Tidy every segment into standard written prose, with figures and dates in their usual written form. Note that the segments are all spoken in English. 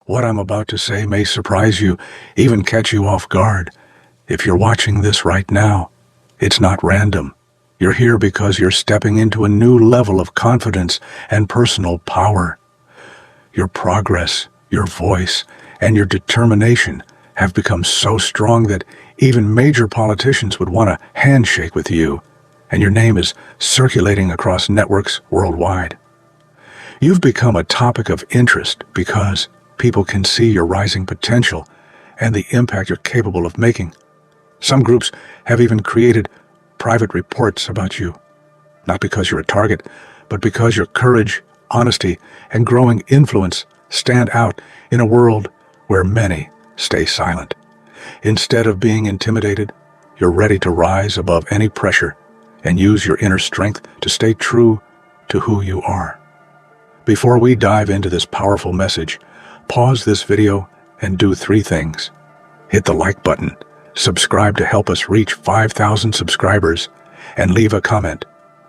What I'm about to say may surprise you, even catch you off guard. If you're watching this right now, it's not random. You're here because you're stepping into a new level of confidence and personal power. Your progress, your voice, and your determination have become so strong that even major politicians would want a handshake with you, and your name is circulating across networks worldwide. You've become a topic of interest because people can see your rising potential and the impact you're capable of making. Some groups have even created private reports about you, not because you're a target, but because your courage, honesty, and growing influence stand out in a world where many stay silent. Instead of being intimidated, you're ready to rise above any pressure and use your inner strength to stay true to who you are. Before we dive into this powerful message, pause this video and do 3 things. Hit the like button, subscribe to help us reach 5,000 subscribers, and leave a comment.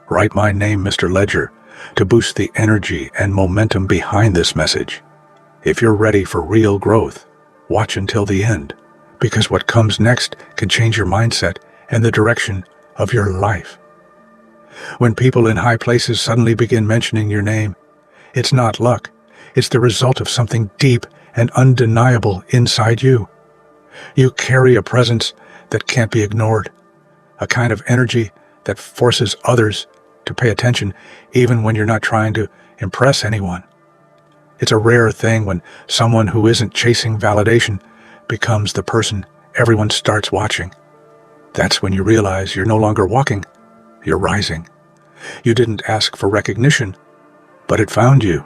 Write my name, Mr. Ledger, to boost the energy and momentum behind this message. If you're ready for real growth, watch until the end, because what comes next can change your mindset and the direction of your life. When people in high places suddenly begin mentioning your name, it's not luck. It's the result of something deep and undeniable inside you. You carry a presence that can't be ignored, a kind of energy that forces others to pay attention even when you're not trying to impress anyone. It's a rare thing when someone who isn't chasing validation becomes the person everyone starts watching. That's when you realize you're no longer walking, you're rising. You didn't ask for recognition, but it found you.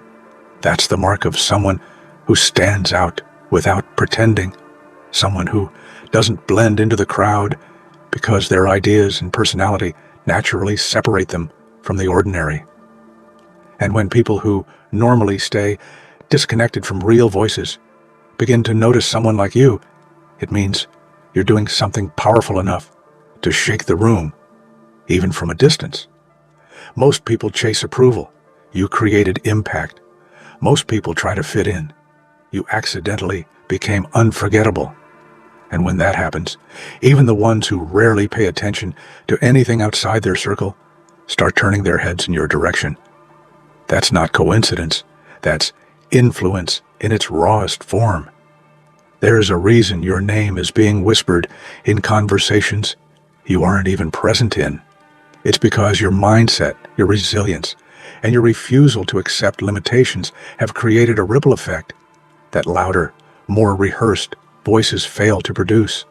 That's the mark of someone who stands out without pretending, someone who doesn't blend into the crowd because their ideas and personality naturally separate them from the ordinary. And when people who normally stay disconnected from real voices begin to notice someone like you, it means you're doing something powerful enough to shake the room, even from a distance. Most people chase approval. You created impact. Most people try to fit in. You accidentally became unforgettable. And when that happens, even the ones who rarely pay attention to anything outside their circle start turning their heads in your direction. That's not coincidence. That's influence in its rawest form. There's a reason your name is being whispered in conversations you aren't even present in. It's because your mindset, your resilience, and your refusal to accept limitations have created a ripple effect that louder, more rehearsed voices fail to produce.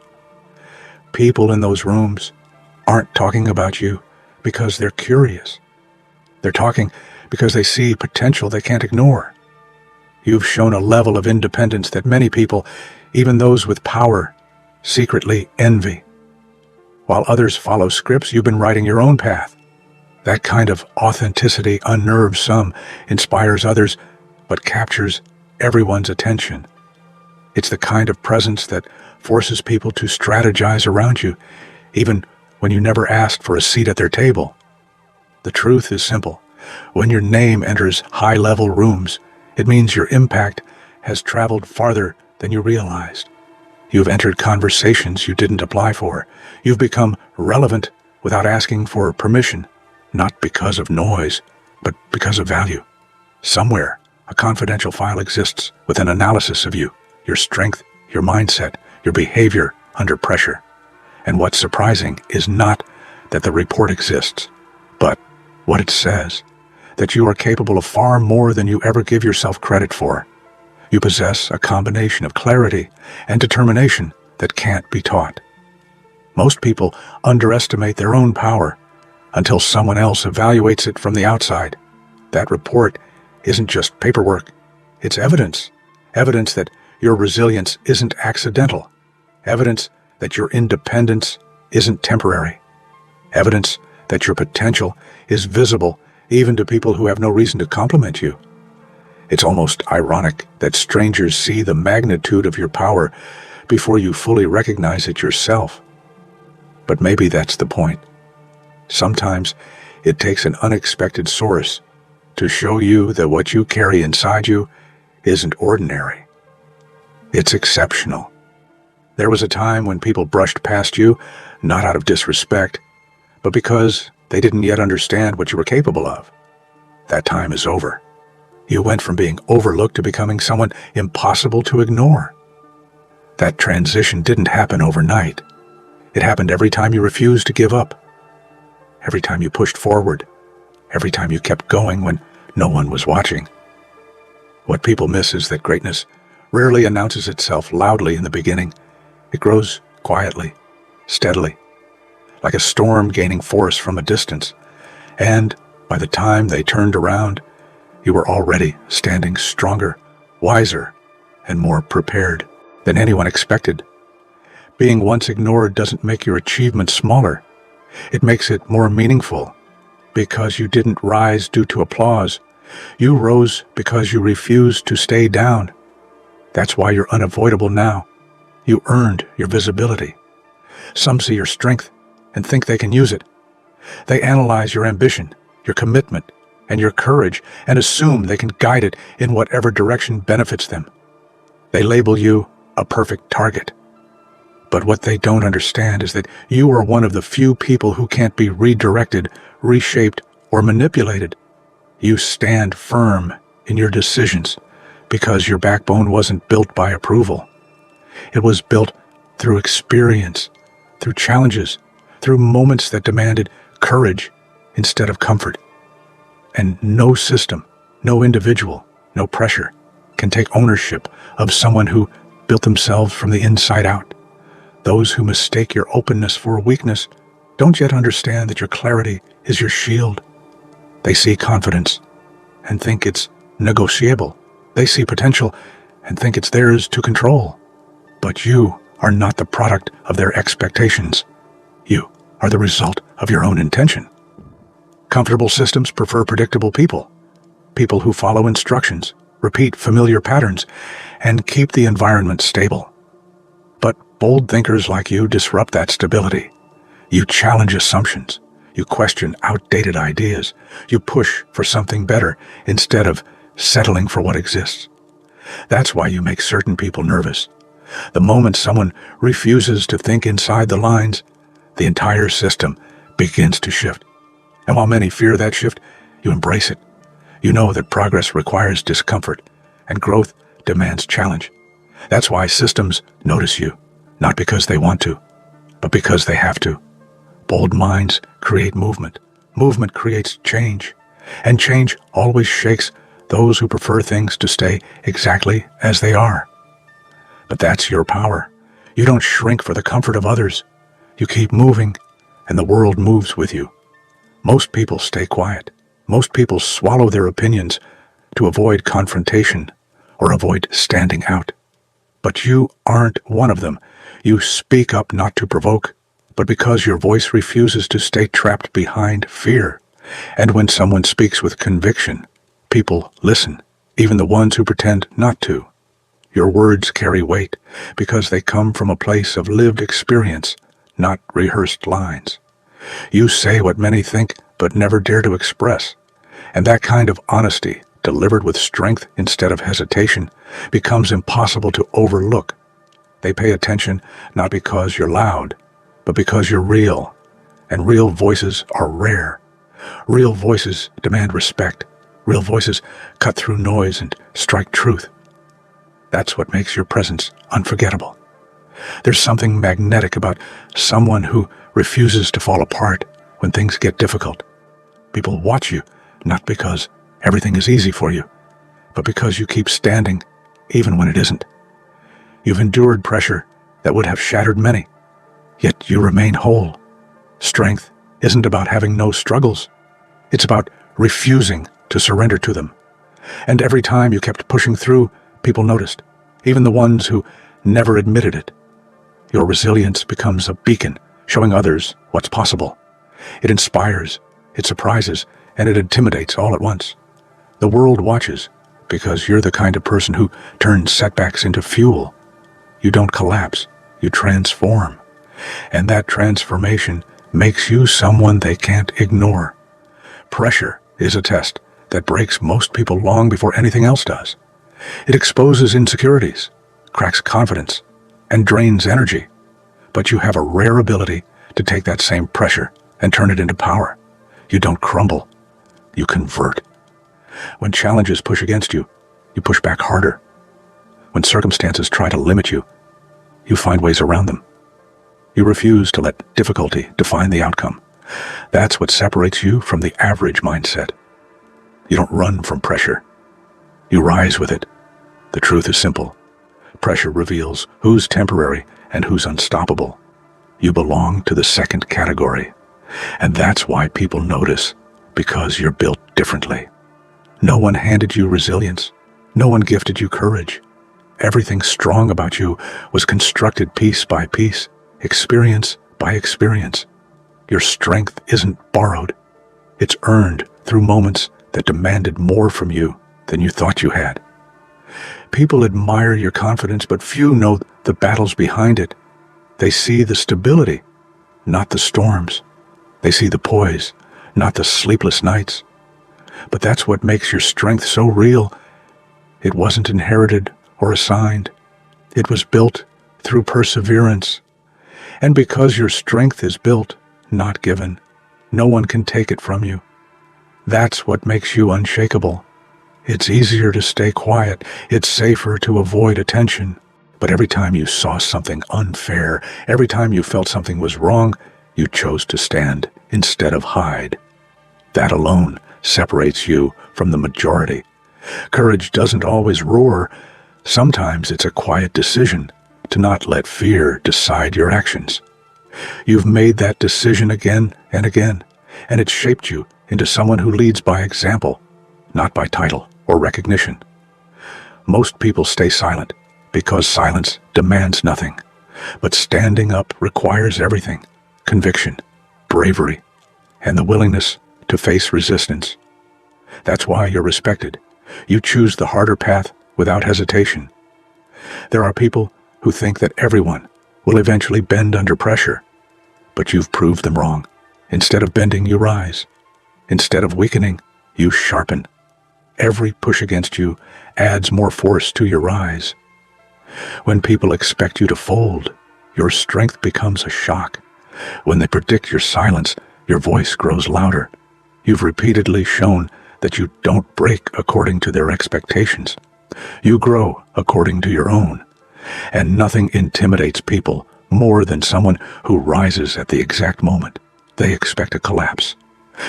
People in those rooms aren't talking about you because they're curious. They're talking because they see potential they can't ignore. You've shown a level of independence that many people, even those with power, secretly envy. While others follow scripts, you've been writing your own path. That kind of authenticity unnerves some, inspires others, but captures everyone's attention. It's the kind of presence that forces people to strategize around you, even when you never asked for a seat at their table. The truth is simple. When your name enters high-level rooms, it means your impact has traveled farther than you realized. You've entered conversations you didn't apply for. You've become relevant without asking for permission, not because of noise, but because of value. Somewhere, a confidential file exists with an analysis of you, your strength, your mindset, your behavior under pressure. And what's surprising is not that the report exists, but what it says, that you are capable of far more than you ever give yourself credit for. You possess a combination of clarity and determination that can't be taught. Most people underestimate their own power until someone else evaluates it from the outside. That report isn't just paperwork, it's evidence. Evidence that your resilience isn't accidental. Evidence that your independence isn't temporary. Evidence that your potential is visible even to people who have no reason to compliment you. It's almost ironic that strangers see the magnitude of your power before you fully recognize it yourself. But maybe that's the point. Sometimes it takes an unexpected source to show you that what you carry inside you isn't ordinary. It's exceptional. There was a time when people brushed past you, not out of disrespect, but because they didn't yet understand what you were capable of. That time is over. You went from being overlooked to becoming someone impossible to ignore. That transition didn't happen overnight. It happened every time you refused to give up, every time you pushed forward, every time you kept going when no one was watching. What people miss is that greatness rarely announces itself loudly in the beginning. It grows quietly, steadily, like a storm gaining force from a distance. And by the time they turned around, you were already standing stronger, wiser, and more prepared than anyone expected. Being once ignored doesn't make your achievement smaller. It makes it more meaningful, because you didn't rise due to applause. You rose because you refused to stay down. That's why you're unavoidable now. You earned your visibility. Some see your strength and think they can use it. They analyze your ambition, your commitment, and your courage and assume they can guide it in whatever direction benefits them. They label you a perfect target. But what they don't understand is that you are one of the few people who can't be redirected, reshaped, or manipulated. You stand firm in your decisions because your backbone wasn't built by approval. It was built through experience, through challenges, through moments that demanded courage instead of comfort. And no system, no individual, no pressure can take ownership of someone who built themselves from the inside out. Those who mistake your openness for weakness don't yet understand that your clarity is your shield. They see confidence and think it's negotiable. They see potential and think it's theirs to control. But you are not the product of their expectations. You are the result of your own intention. Comfortable systems prefer predictable people, people who follow instructions, repeat familiar patterns, and keep the environment stable. But bold thinkers like you disrupt that stability. You challenge assumptions. You question outdated ideas. You push for something better instead of settling for what exists. That's why you make certain people nervous. The moment someone refuses to think inside the lines, the entire system begins to shift. And while many fear that shift, you embrace it. You know that progress requires discomfort, and growth demands challenge. That's why systems notice you, not because they want to, but because they have to. Bold minds create movement. Movement creates change. And change always shakes those who prefer things to stay exactly as they are. But that's your power. You don't shrink for the comfort of others. You keep moving, and the world moves with you. Most people stay quiet. Most people swallow their opinions to avoid confrontation or avoid standing out. But you aren't one of them. You speak up not to provoke, but because your voice refuses to stay trapped behind fear. And when someone speaks with conviction, people listen, even the ones who pretend not to. Your words carry weight because they come from a place of lived experience, not rehearsed lines. You say what many think but never dare to express. And that kind of honesty, delivered with strength instead of hesitation, becomes impossible to overlook. They pay attention not because you're loud, but because you're real. And real voices are rare. Real voices demand respect. Real voices cut through noise and strike truth. That's what makes your presence unforgettable. There's something magnetic about someone who refuses to fall apart when things get difficult. People watch you, not because everything is easy for you, but because you keep standing even when it isn't. You've endured pressure that would have shattered many, yet you remain whole. Strength isn't about having no struggles. It's about refusing to surrender to them. And every time you kept pushing through, people noticed, even the ones who never admitted it. Your resilience becomes a beacon, showing others what's possible. It inspires, it surprises, and it intimidates all at once. The world watches because you're the kind of person who turns setbacks into fuel. You don't collapse, you transform. And that transformation makes you someone they can't ignore. Pressure is a test that breaks most people long before anything else does. It exposes insecurities, cracks confidence, and drains energy. But you have a rare ability to take that same pressure and turn it into power. You don't crumble. You convert. When challenges push against you, you push back harder. When circumstances try to limit you, you find ways around them. You refuse to let difficulty define the outcome. That's what separates you from the average mindset. You don't run from pressure. You rise with it. The truth is simple. Pressure reveals who's temporary and who's unstoppable. You belong to the second category. And that's why people notice, because you're built differently. No one handed you resilience. No one gifted you courage. Everything strong about you was constructed piece by piece, experience by experience. Your strength isn't borrowed. It's earned through moments that demanded more from you than you thought you had. People admire your confidence, but few know the battles behind it. They see the stability, not the storms. They see the poise, not the sleepless nights. But that's what makes your strength so real. It wasn't inherited or assigned. It was built through perseverance. And because your strength is built, not given, no one can take it from you. That's what makes you unshakable. It's easier to stay quiet. It's safer to avoid attention. But every time you saw something unfair, every time you felt something was wrong, you chose to stand instead of hide. That alone separates you from the majority. Courage doesn't always roar. Sometimes it's a quiet decision to not let fear decide your actions. You've made that decision again and again, and it's shaped you into someone who leads by example, not by title or recognition. Most people stay silent because silence demands nothing, but standing up requires everything: conviction, bravery, and the willingness to face resistance. That's why you're respected. You choose the harder path without hesitation. There are people who think that everyone will eventually bend under pressure, but you've proved them wrong. Instead of bending, you rise. Instead of weakening, you sharpen. Every push against you adds more force to your rise. When people expect you to fold, your strength becomes a shock. When they predict your silence, your voice grows louder. You've repeatedly shown that you don't break according to their expectations. You grow according to your own. And nothing intimidates people more than someone who rises at the exact moment they expect a collapse.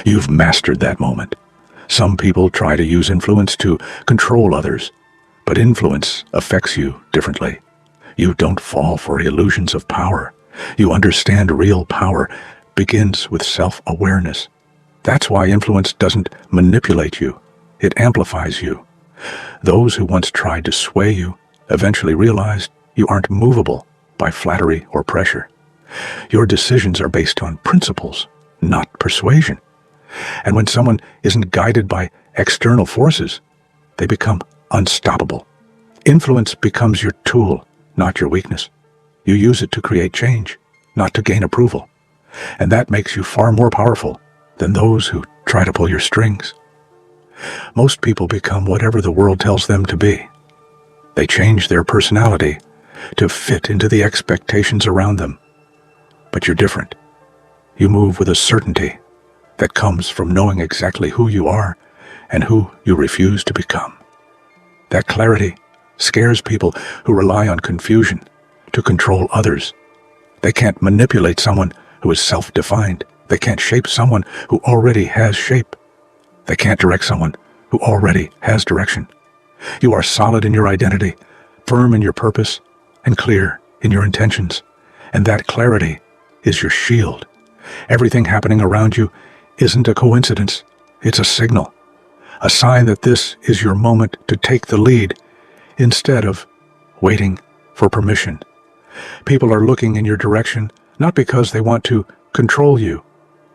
You've mastered that moment. Some people try to use influence to control others, but influence affects you differently. You don't fall for illusions of power. You understand real power begins with self-awareness. That's why influence doesn't manipulate you. It amplifies you. Those who once tried to sway you eventually realized you aren't movable by flattery or pressure. Your decisions are based on principles, not persuasion. And when someone isn't guided by external forces, they become unstoppable. Influence becomes your tool, not your weakness. You use it to create change, not to gain approval. And that makes you far more powerful than those who try to pull your strings. Most people become whatever the world tells them to be. They change their personality to fit into the expectations around them. But you're different. You move with a certainty that comes from knowing exactly who you are and who you refuse to become. That clarity scares people who rely on confusion to control others. They can't manipulate someone who is self-defined. They can't shape someone who already has shape. They can't direct someone who already has direction. You are solid in your identity, firm in your purpose, and clear in your intentions. And that clarity is your shield. Everything happening around you isn't a coincidence. It's a signal, a sign that this is your moment to take the lead instead of waiting for permission. People are looking in your direction not because they want to control you,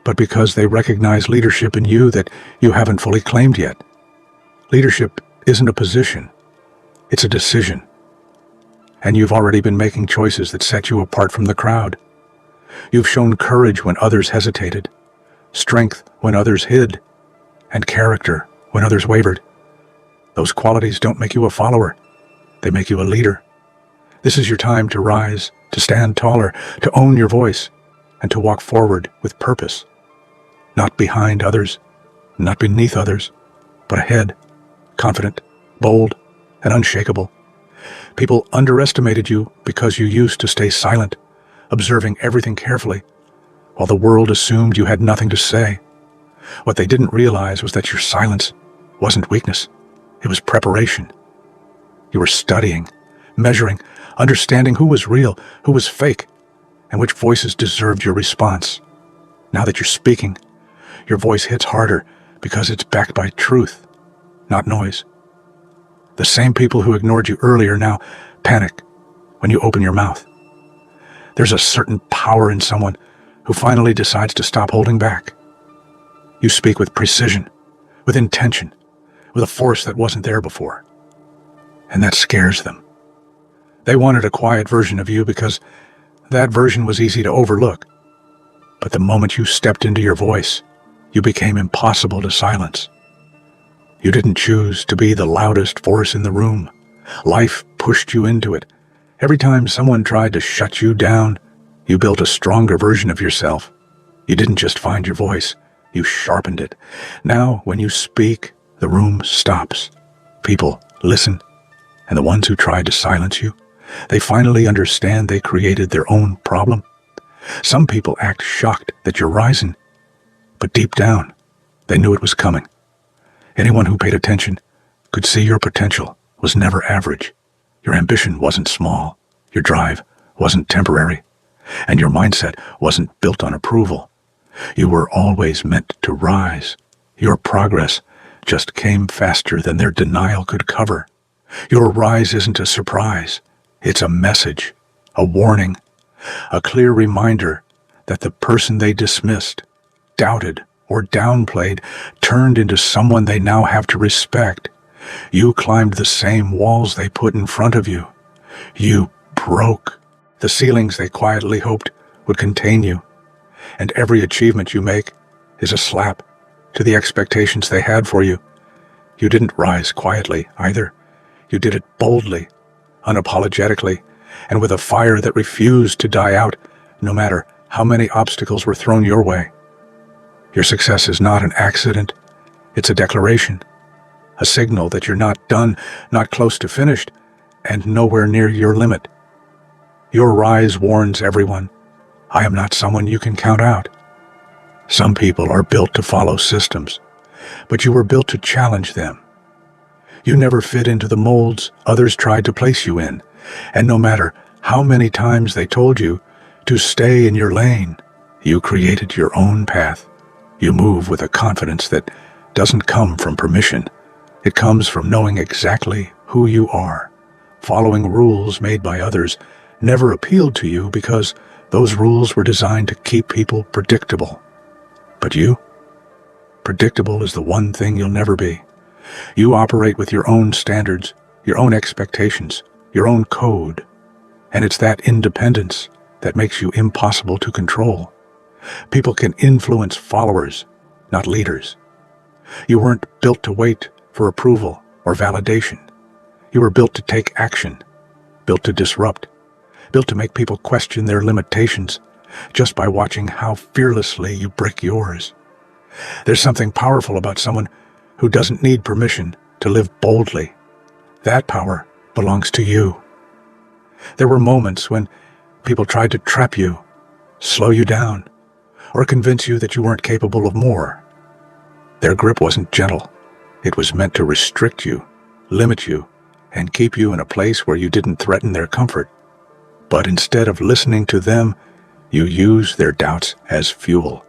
but because they recognize leadership in you that you haven't fully claimed yet. Leadership isn't a position, it's a decision. And you've already been making choices that set you apart from the crowd. You've shown courage when others hesitated, strength when others hid, and character when others wavered. Those qualities don't make you a follower, they make you a leader. This is your time to rise, to stand taller, to own your voice, and to walk forward with purpose. Not behind others, not beneath others, but ahead, confident, bold, and unshakable. People underestimated you because you used to stay silent, observing everything carefully, while the world assumed you had nothing to say. What they didn't realize was that your silence wasn't weakness. It was preparation. You were studying, measuring, understanding who was real, who was fake, and which voices deserved your response. Now that you're speaking, your voice hits harder because it's backed by truth, not noise. The same people who ignored you earlier now panic when you open your mouth. There's a certain power in someone who finally decides to stop holding back. You speak with precision, with intention, with a force that wasn't there before. And that scares them. They wanted a quiet version of you because that version was easy to overlook. But the moment you stepped into your voice, you became impossible to silence. You didn't choose to be the loudest voice in the room. Life pushed you into it. Every time someone tried to shut you down, you built a stronger version of yourself. You didn't just find your voice, you sharpened it. Now, when you speak, the room stops. People listen, and the ones who tried to silence you, they finally understand they created their own problem. Some people act shocked that you're rising, but deep down, they knew it was coming. Anyone who paid attention could see your potential was never average. Your ambition wasn't small, your drive wasn't temporary, and your mindset wasn't built on approval. You were always meant to rise. Your progress just came faster than their denial could cover. Your rise isn't a surprise. It's a message, a warning, a clear reminder that the person they dismissed, doubted, or downplayed turned into someone they now have to respect. You climbed the same walls they put in front of you. You broke the ceilings they quietly hoped would contain you. And every achievement you make is a slap to the expectations they had for you. You didn't rise quietly either. You did it boldly, unapologetically, and with a fire that refused to die out, no matter how many obstacles were thrown your way. Your success is not an accident. It's a declaration, a signal that you're not done, not close to finished, and nowhere near your limit. Your rise warns everyone. I am not someone you can count out. Some people are built to follow systems, but you were built to challenge them. You never fit into the molds others tried to place you in, and no matter how many times they told you to stay in your lane, you created your own path. You move with a confidence that doesn't come from permission. It comes from knowing exactly who you are. Following rules made by others never appealed to you because those rules were designed to keep people predictable. But you? Predictable is the one thing you'll never be. You operate with your own standards, your own expectations, your own code. And it's that independence that makes you impossible to control. People can influence followers, not leaders. You weren't built to wait for approval or validation. You were built to take action, built to disrupt, built to make people question their limitations just by watching how fearlessly you break yours. There's something powerful about someone who doesn't need permission to live boldly. That power belongs to you. There were moments when people tried to trap you, slow you down, or convince you that you weren't capable of more. Their grip wasn't gentle. It was meant to restrict you, limit you, and keep you in a place where you didn't threaten their comfort. But instead of listening to them, you used their doubts as fuel.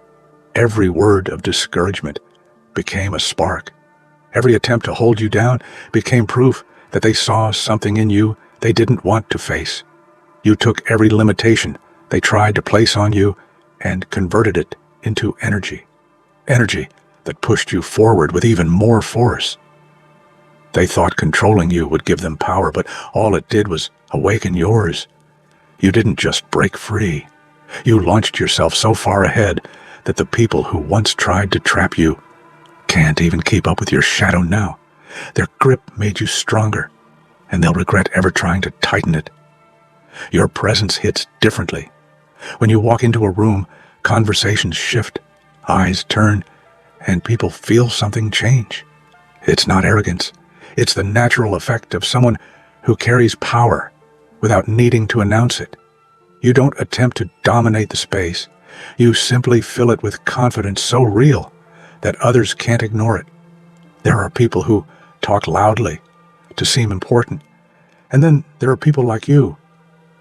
Every word of discouragement became a spark. Every attempt to hold you down became proof that they saw something in you they didn't want to face. You took every limitation they tried to place on you and converted it into energy. Energy that pushed you forward with even more force. They thought controlling you would give them power, but all it did was awaken yours. You didn't just break free. You launched yourself so far ahead that the people who once tried to trap you can't even keep up with your shadow now. Their grip made you stronger, and they'll regret ever trying to tighten it. Your presence hits differently. When you walk into a room, conversations shift, eyes turn, and people feel something change. It's not arrogance. It's the natural effect of someone who carries power without needing to announce it. You don't attempt to dominate the space. You simply fill it with confidence so real that others can't ignore it. There are people who talk loudly to seem important. And then there are people like you,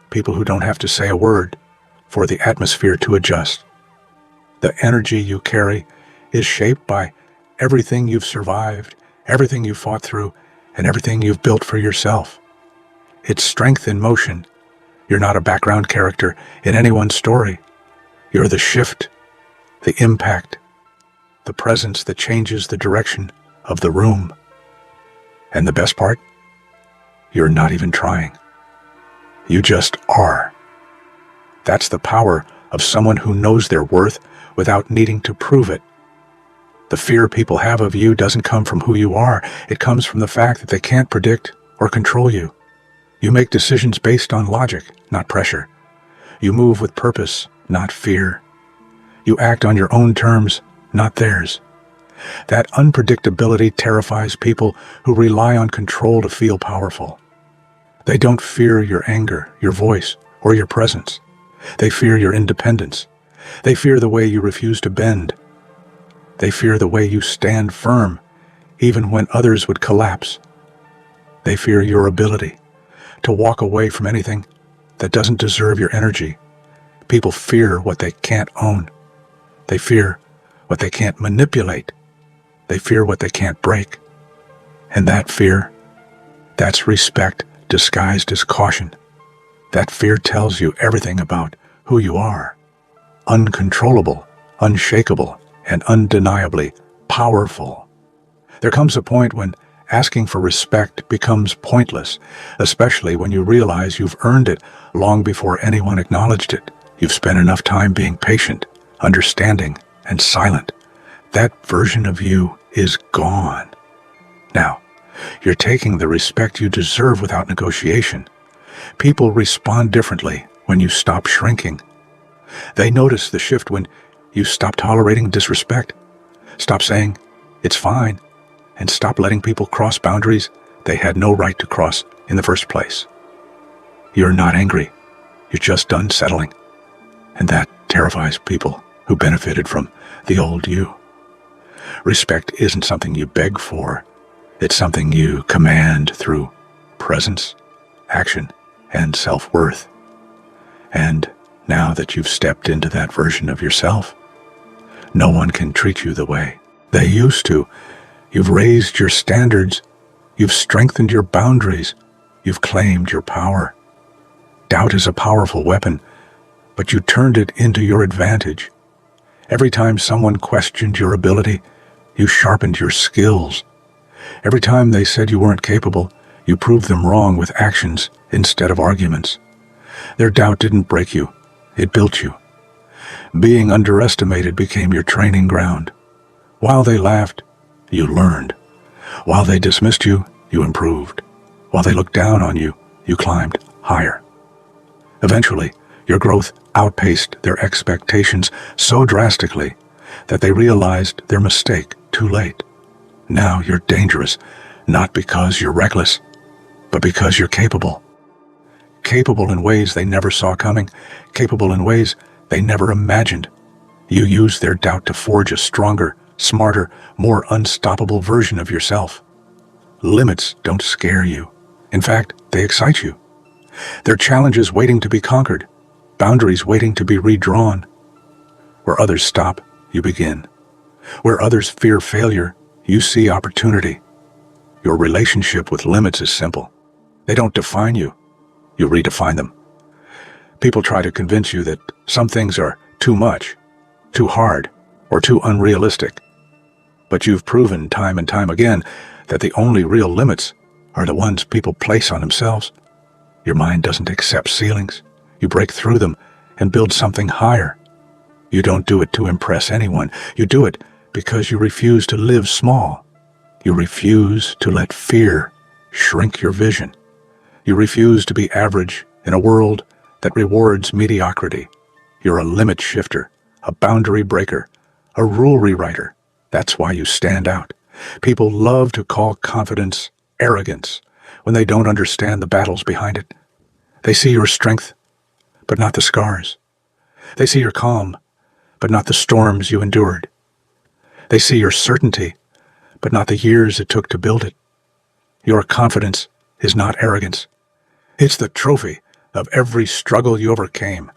people who don't have to say a word for the atmosphere to adjust. The energy you carry is shaped by everything you've survived, everything you've fought through, and everything you've built for yourself. It's strength in motion. You're not a background character in anyone's story. You're the shift, the impact, the presence that changes the direction of the room. And the best part? You're not even trying. You just are. That's the power of someone who knows their worth without needing to prove it. The fear people have of you doesn't come from who you are. It comes from the fact that they can't predict or control you. You make decisions based on logic, not pressure. You move with purpose, not fear. You act on your own terms, not theirs. That unpredictability terrifies people who rely on control to feel powerful. They don't fear your anger, your voice, or your presence. They fear your independence. They fear the way you refuse to bend. They fear the way you stand firm, even when others would collapse. They fear your ability to walk away from anything that doesn't deserve your energy. People fear what they can't own. They fear what they can't manipulate. They fear what they can't break. And that fear, that's respect disguised as caution. That fear tells you everything about who you are. Uncontrollable, unshakable, and undeniably powerful. There comes a point when asking for respect becomes pointless, especially when you realize you've earned it long before anyone acknowledged it. You've spent enough time being patient, understanding, and silent. That version of you is gone. Now, you're taking the respect you deserve without negotiation. People respond differently when you stop shrinking. They notice the shift when you stop tolerating disrespect, stop saying, "It's fine," and stop letting people cross boundaries they had no right to cross in the first place. You're not angry. You're just done settling. And that terrifies people who benefited from the old you. Respect isn't something you beg for. It's something you command through presence, action, and self-worth. And now that you've stepped into that version of yourself, no one can treat you the way they used to. You've raised your standards. You've strengthened your boundaries. You've claimed your power. Doubt is a powerful weapon, but you turned it into your advantage. Every time someone questioned your ability, you sharpened your skills. Every time they said you weren't capable, you proved them wrong with actions instead of arguments. Their doubt didn't break you. It built you. Being underestimated became your training ground. While they laughed, you learned. While they dismissed you, you improved. While they looked down on you, you climbed higher. Eventually, your growth outpaced their expectations so drastically that they realized their mistake too late. Now you're dangerous, not because you're reckless, but because you're capable. Capable in ways they never saw coming, capable in ways they never imagined. You use their doubt to forge a stronger, smarter, more unstoppable version of yourself. Limits don't scare you. In fact, they excite you. They're challenges waiting to be conquered, boundaries waiting to be redrawn. Where others stop, you begin. Where others fear failure, you see opportunity. Your relationship with limits is simple. They don't define you. You redefine them. People try to convince you that some things are too much, too hard, or too unrealistic. But you've proven time and time again that the only real limits are the ones people place on themselves. Your mind doesn't accept ceilings. You break through them and build something higher. You don't do it to impress anyone. You do it because you refuse to live small. You refuse to let fear shrink your vision. You refuse to be average In a world that rewards mediocrity, you're a limit shifter, a boundary breaker, a rule rewriter. That's why you stand out. People love to call confidence arrogance when they don't understand the battles behind it. They see your strength, but not the scars. They see your calm, but not the storms you endured. They see your certainty, but not the years it took to build it. Your confidence is not arrogance. It's the trophy of every struggle you overcame.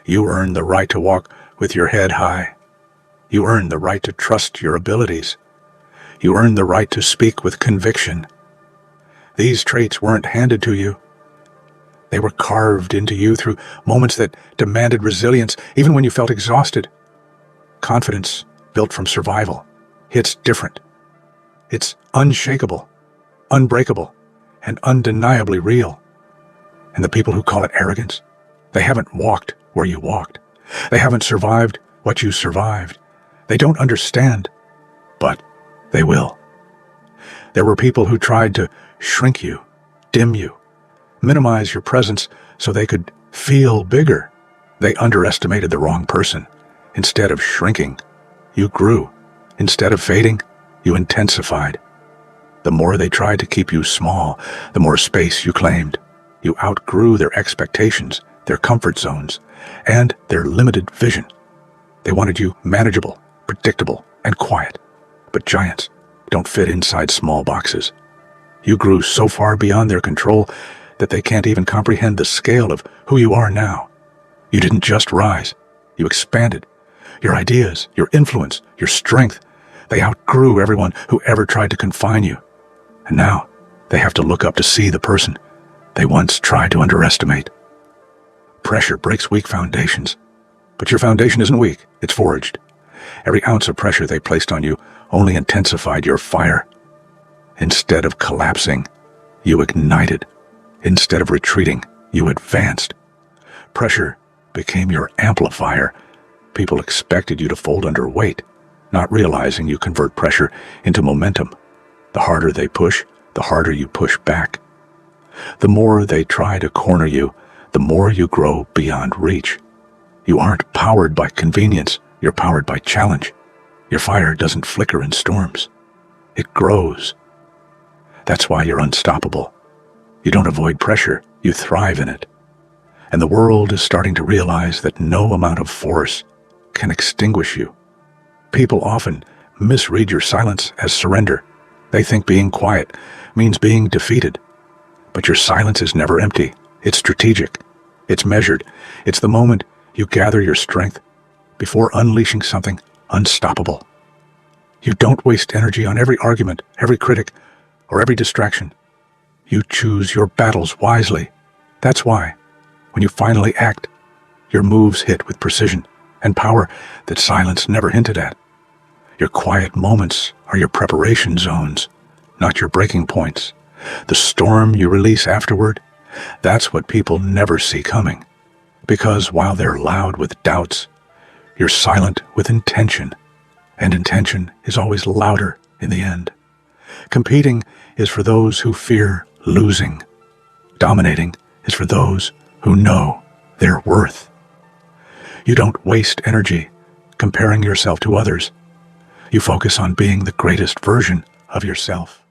You earn the right to walk with your head high. You earn the right to trust your abilities. You earn the right to speak with conviction. These traits weren't handed to you. They were carved into you through moments that demanded resilience, even when you felt exhausted. Confidence built from survival hits different. It's unshakable, unbreakable, and undeniably real. And the people who call it arrogance, they haven't walked where you walked. They haven't survived what you survived. They don't understand, but they will. There were people who tried to shrink you, dim you, minimize your presence so they could feel bigger. They underestimated the wrong person. Instead of shrinking, you grew. Instead of fading, you intensified. The more they tried to keep you small, the more space you claimed. You outgrew their expectations, their comfort zones, and their limited vision. They wanted you manageable, predictable, and quiet. But giants don't fit inside small boxes. You grew so far beyond their control that they can't even comprehend the scale of who you are now. You didn't just rise, you expanded. Your ideas, your influence, your strength, they outgrew everyone who ever tried to confine you. And now they have to look up to see the person they once tried to underestimate. Pressure breaks weak foundations, but your foundation isn't weak, it's forged. Every ounce of pressure they placed on you only intensified your fire. Instead of collapsing, you ignited. Instead of retreating, you advanced. Pressure became your amplifier. People expected you to fold under weight, not realizing you convert pressure into momentum. The harder they push, the harder you push back. The more they try to corner you, the more you grow beyond reach. You aren't powered by convenience, you're powered by challenge. Your fire doesn't flicker in storms. It grows. That's why you're unstoppable. You don't avoid pressure, you thrive in it. And the world is starting to realize that no amount of force can extinguish you. People often misread your silence as surrender. They think being quiet means being defeated. But your silence is never empty. It's strategic. It's measured. It's the moment you gather your strength before unleashing something unstoppable. You don't waste energy on every argument, every critic, or every distraction. You choose your battles wisely. That's why, when you finally act, your moves hit with precision and power that silence never hinted at. Your quiet moments are your preparation zones, not your breaking points. The storm you release afterward, that's what people never see coming. Because while they're loud with doubts, you're silent with intention, and intention is always louder in the end. Competing is for those who fear losing. Dominating is for those who know their worth. You don't waste energy comparing yourself to others. You focus on being the greatest version of yourself.